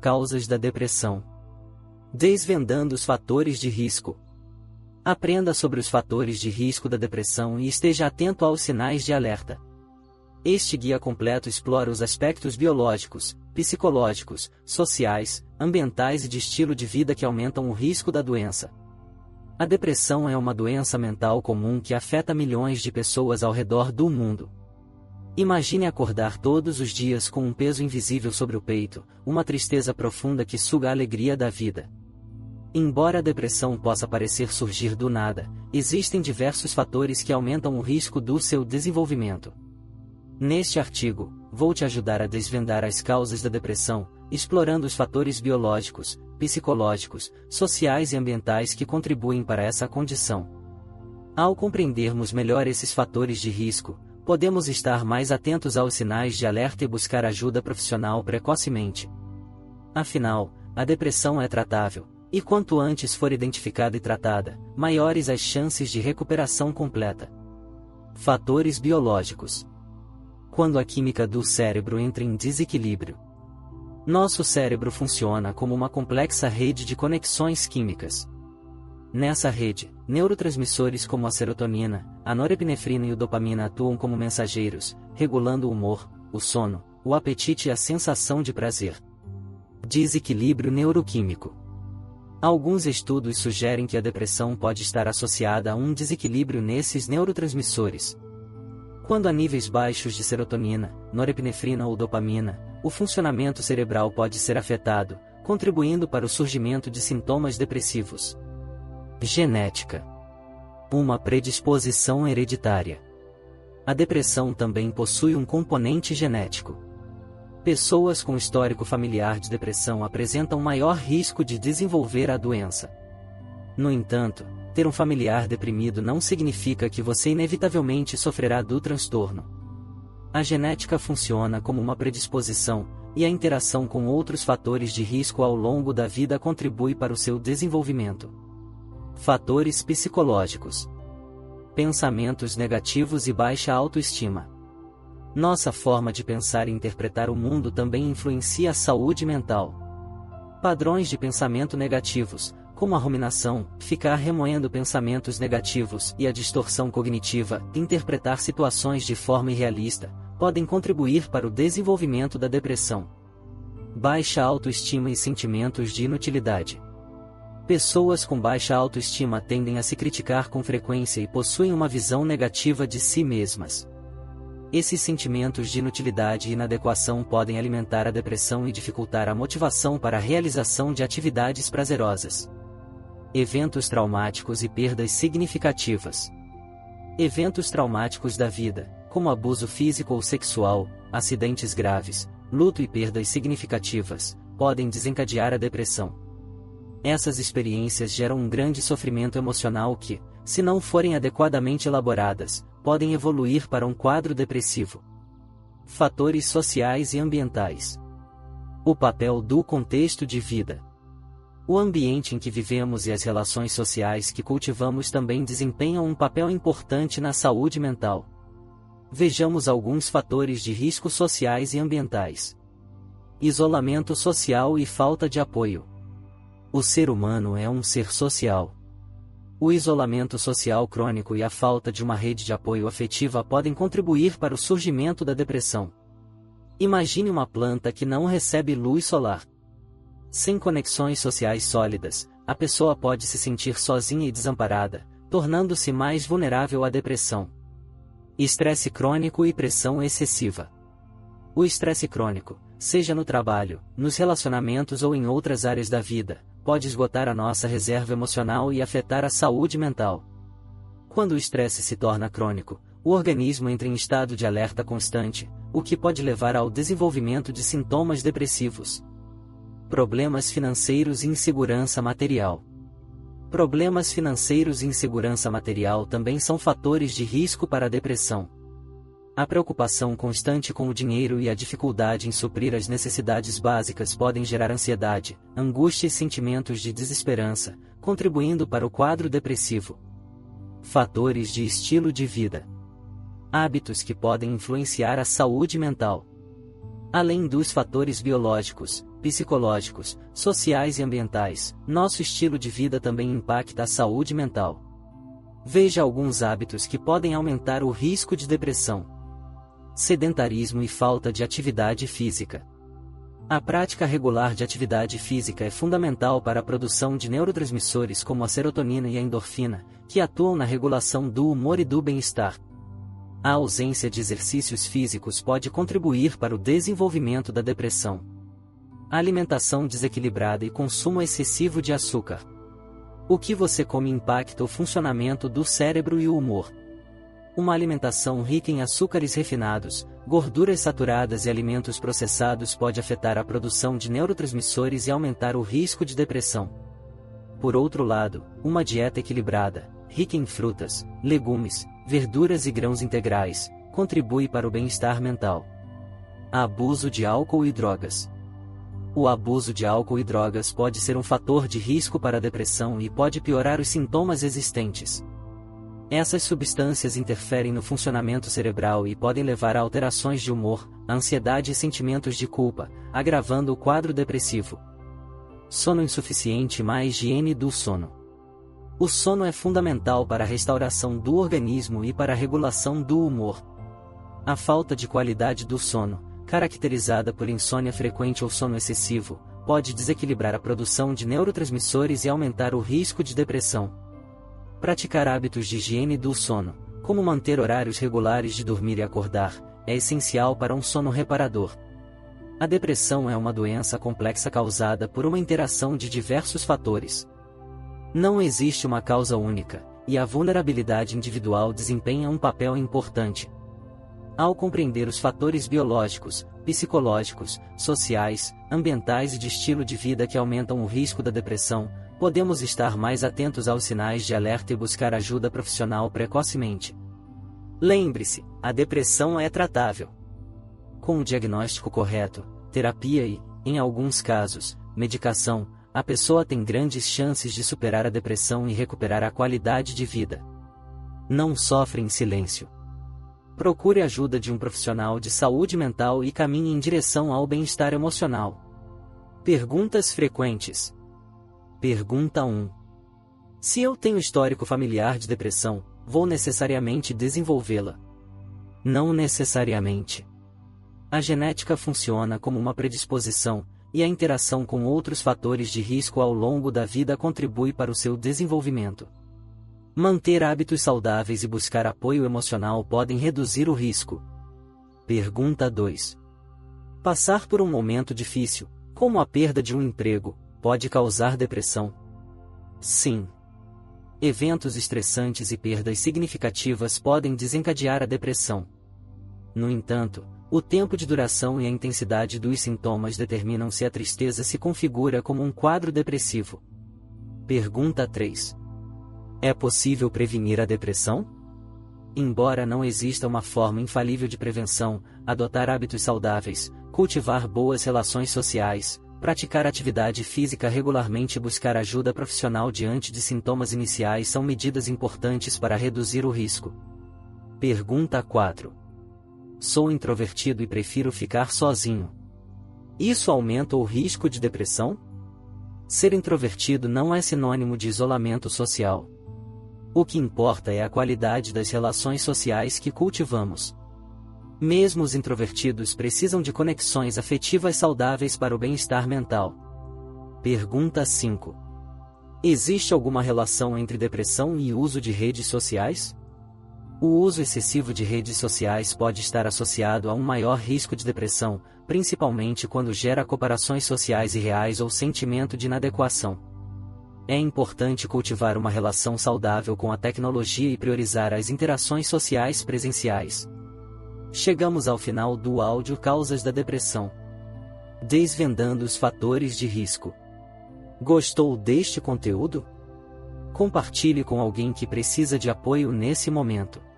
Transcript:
Causas da depressão. Desvendando os fatores de risco. Aprenda sobre os fatores de risco da depressão e esteja atento aos sinais de alerta. Este guia completo explora os aspectos biológicos, psicológicos, sociais, ambientais e de estilo de vida que aumentam o risco da doença. A depressão é uma doença mental comum que afeta milhões de pessoas ao redor do mundo. Imagine acordar todos os dias com um peso invisível sobre o peito, uma tristeza profunda que suga a alegria da vida. Embora a depressão possa parecer surgir do nada, existem diversos fatores que aumentam o risco do seu desenvolvimento. Neste artigo, vou te ajudar a desvendar as causas da depressão, explorando os fatores biológicos, psicológicos, sociais e ambientais que contribuem para essa condição. Ao compreendermos melhor esses fatores de risco, podemos estar mais atentos aos sinais de alerta e buscar ajuda profissional precocemente. Afinal, a depressão é tratável, e quanto antes for identificada e tratada, maiores as chances de recuperação completa. Fatores biológicos. Quando a química do cérebro entra em desequilíbrio. Nosso cérebro funciona como uma complexa rede de conexões químicas. Nessa rede, neurotransmissores como a serotonina, a norepinefrina e a dopamina atuam como mensageiros, regulando o humor, o sono, o apetite e a sensação de prazer. Desequilíbrio neuroquímico. Alguns estudos sugerem que a depressão pode estar associada a um desequilíbrio nesses neurotransmissores. Quando há níveis baixos de serotonina, norepinefrina ou dopamina, o funcionamento cerebral pode ser afetado, contribuindo para o surgimento de sintomas depressivos. Genética. Uma predisposição hereditária. A depressão também possui um componente genético. Pessoas com histórico familiar de depressão apresentam maior risco de desenvolver a doença. No entanto, ter um familiar deprimido não significa que você inevitavelmente sofrerá do transtorno. A genética funciona como uma predisposição, e a interação com outros fatores de risco ao longo da vida contribui para o seu desenvolvimento. Fatores psicológicos. Pensamentos negativos e baixa autoestima. Nossa forma de pensar e interpretar o mundo também influencia a saúde mental. Padrões de pensamento negativos, como a ruminação, ficar remoendo pensamentos negativos e a distorção cognitiva, interpretar situações de forma irrealista, podem contribuir para o desenvolvimento da depressão. Baixa autoestima e sentimentos de inutilidade. Pessoas com baixa autoestima tendem a se criticar com frequência e possuem uma visão negativa de si mesmas. Esses sentimentos de inutilidade e inadequação podem alimentar a depressão e dificultar a motivação para a realização de atividades prazerosas. Eventos traumáticos e perdas significativas. Eventos traumáticos da vida, como abuso físico ou sexual, acidentes graves, luto e perdas significativas, podem desencadear a depressão. Essas experiências geram um grande sofrimento emocional que, se não forem adequadamente elaboradas, podem evoluir para um quadro depressivo. Fatores sociais e ambientais. O papel do contexto de vida. O ambiente em que vivemos e as relações sociais que cultivamos também desempenham um papel importante na saúde mental. Vejamos alguns fatores de risco sociais e ambientais. Isolamento social e falta de apoio. O ser humano é um ser social. O isolamento social crônico e a falta de uma rede de apoio afetiva podem contribuir para o surgimento da depressão. Imagine uma planta que não recebe luz solar. Sem conexões sociais sólidas, a pessoa pode se sentir sozinha e desamparada, tornando-se mais vulnerável à depressão. Estresse crônico e pressão excessiva. O estresse crônico, seja no trabalho, nos relacionamentos ou em outras áreas da vida, pode esgotar a nossa reserva emocional e afetar a saúde mental. Quando o estresse se torna crônico, o organismo entra em estado de alerta constante, o que pode levar ao desenvolvimento de sintomas depressivos. Problemas financeiros e insegurança material. Problemas financeiros e insegurança material também são fatores de risco para a depressão. A preocupação constante com o dinheiro e a dificuldade em suprir as necessidades básicas podem gerar ansiedade, angústia e sentimentos de desesperança, contribuindo para o quadro depressivo. Fatores de estilo de vida. Hábitos que podem influenciar a saúde mental. Além dos fatores biológicos, psicológicos, sociais e ambientais, nosso estilo de vida também impacta a saúde mental. Veja alguns hábitos que podem aumentar o risco de depressão. Sedentarismo e falta de atividade física. A prática regular de atividade física é fundamental para a produção de neurotransmissores como a serotonina e a endorfina, que atuam na regulação do humor e do bem-estar. A ausência de exercícios físicos pode contribuir para o desenvolvimento da depressão. A alimentação desequilibrada e consumo excessivo de açúcar. O que você come impacta o funcionamento do cérebro e o humor. Uma alimentação rica em açúcares refinados, gorduras saturadas e alimentos processados pode afetar a produção de neurotransmissores e aumentar o risco de depressão. Por outro lado, uma dieta equilibrada, rica em frutas, legumes, verduras e grãos integrais, contribui para o bem-estar mental. Abuso de álcool e drogas. O abuso de álcool e drogas pode ser um fator de risco para a depressão e pode piorar os sintomas existentes. Essas substâncias interferem no funcionamento cerebral e podem levar a alterações de humor, ansiedade e sentimentos de culpa, agravando o quadro depressivo. Sono insuficiente e má higiene do sono. O sono é fundamental para a restauração do organismo e para a regulação do humor. A falta de qualidade do sono, caracterizada por insônia frequente ou sono excessivo, pode desequilibrar a produção de neurotransmissores e aumentar o risco de depressão. Praticar hábitos de higiene do sono, como manter horários regulares de dormir e acordar, é essencial para um sono reparador. A depressão é uma doença complexa causada por uma interação de diversos fatores. Não existe uma causa única, e a vulnerabilidade individual desempenha um papel importante. Ao compreender os fatores biológicos, psicológicos, sociais, ambientais e de estilo de vida que aumentam o risco da depressão, podemos estar mais atentos aos sinais de alerta e buscar ajuda profissional precocemente. Lembre-se, a depressão é tratável. Com o diagnóstico correto, terapia e, em alguns casos, medicação, a pessoa tem grandes chances de superar a depressão e recuperar a qualidade de vida. Não sofre em silêncio. Procure ajuda de um profissional de saúde mental e caminhe em direção ao bem-estar emocional. Perguntas frequentes. Pergunta 1. Se eu tenho histórico familiar de depressão, vou necessariamente desenvolvê-la? Não necessariamente. A genética funciona como uma predisposição, e a interação com outros fatores de risco ao longo da vida contribui para o seu desenvolvimento. Manter hábitos saudáveis e buscar apoio emocional podem reduzir o risco. Pergunta 2. Passar por um momento difícil, como a perda de um emprego, pode causar depressão? Sim. Eventos estressantes e perdas significativas podem desencadear a depressão. No entanto, o tempo de duração e a intensidade dos sintomas determinam se a tristeza se configura como um quadro depressivo. Pergunta 3. É possível prevenir a depressão? Embora não exista uma forma infalível de prevenção, adotar hábitos saudáveis, cultivar boas relações sociais, praticar atividade física regularmente e buscar ajuda profissional diante de sintomas iniciais são medidas importantes para reduzir o risco. Pergunta 4. Sou introvertido e prefiro ficar sozinho. Isso aumenta o risco de depressão? Ser introvertido não é sinônimo de isolamento social. O que importa é a qualidade das relações sociais que cultivamos. Mesmo os introvertidos precisam de conexões afetivas saudáveis para o bem-estar mental. Pergunta 5. Existe alguma relação entre depressão e uso de redes sociais? O uso excessivo de redes sociais pode estar associado a um maior risco de depressão, principalmente quando gera comparações sociais irreais ou sentimento de inadequação. É importante cultivar uma relação saudável com a tecnologia e priorizar as interações sociais presenciais. Chegamos ao final do áudio Causas da Depressão. Desvendando os fatores de risco. Gostou deste conteúdo? Compartilhe com alguém que precisa de apoio nesse momento.